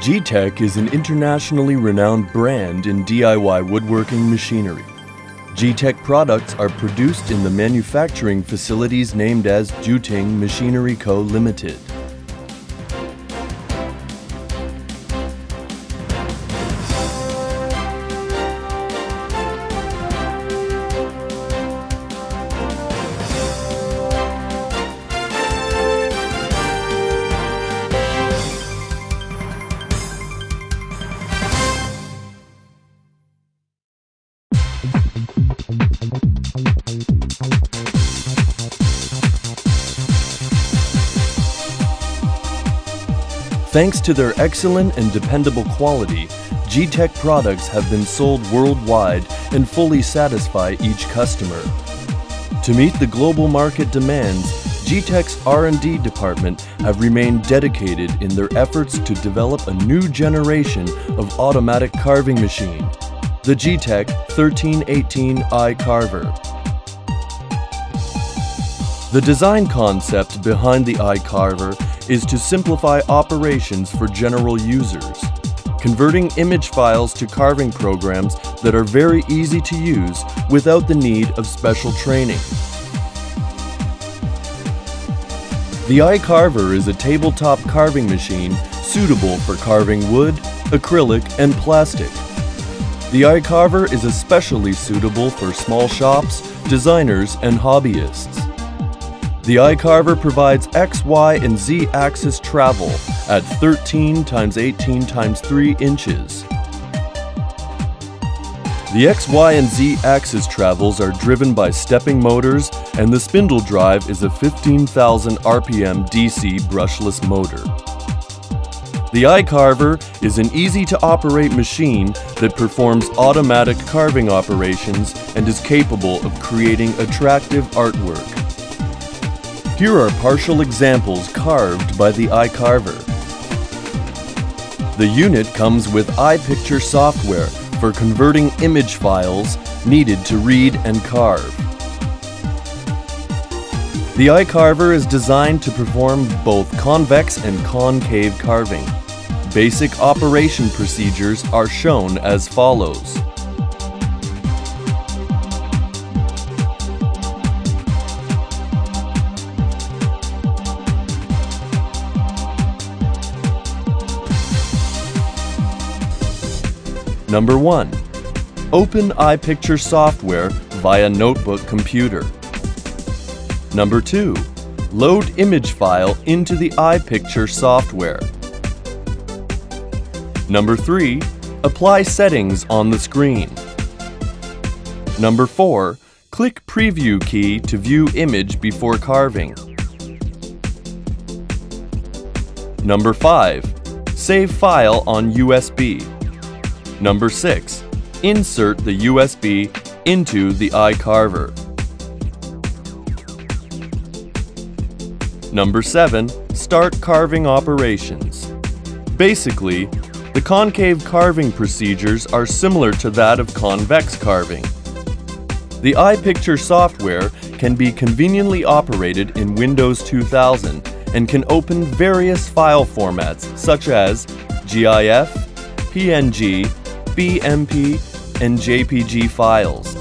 G-Tech is an internationally renowned brand in DIY woodworking machinery. G-Tech products are produced in the manufacturing facilities named as Juting Machinery Co. Limited. Thanks to their excellent and dependable quality, G-Tech products have been sold worldwide and fully satisfy each customer. To meet the global market demands, G-Tech's R&D department have remained dedicated in their efforts to develop a new generation of automatic carving machine, the G-Tech 1318i Carver. The design concept behind the iCarver is to simplify operations for general users, converting image files to carving programs that are very easy to use without the need of special training. The iCarver is a tabletop carving machine suitable for carving wood, acrylic, and plastic. The iCarver is especially suitable for small shops, designers, and hobbyists. The iCarver provides X, Y, and Z axis travel at 13 x 18 x 3 inches. The X, Y, and Z axis travels are driven by stepping motors, and the spindle drive is a 15,000 RPM DC brushless motor. The iCarver is an easy-to-operate machine that performs automatic carving operations and is capable of creating attractive artwork. Here are partial examples carved by the iCarver. The unit comes with iPicture software for converting image files needed to read and carve. The iCarver is designed to perform both convex and concave carving. Basic operation procedures are shown as follows. Number 1. Open iPicture software via notebook computer. Number 2. Load image file into the iPicture software. Number 3. Apply settings on the screen. Number 4. Click Preview key to view image before carving. Number 5. Save file on USB. Number 6. Insert the USB into the iCarver. Number 7. Start carving operations. Basically, the concave carving procedures are similar to that of convex carving. The iPicture software can be conveniently operated in Windows 2000 and can open various file formats such as GIF, PNG, BMP, and JPG files.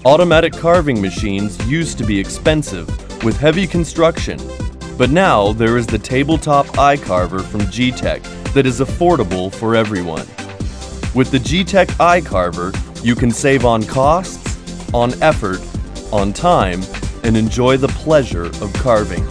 Automatic carving machines used to be expensive with heavy construction, but now there is the tabletop iCarver from G-Tech that is affordable for everyone. With the G-Tech iCarver, you can save on costs, on effort, on time, and enjoy the pleasure of carving.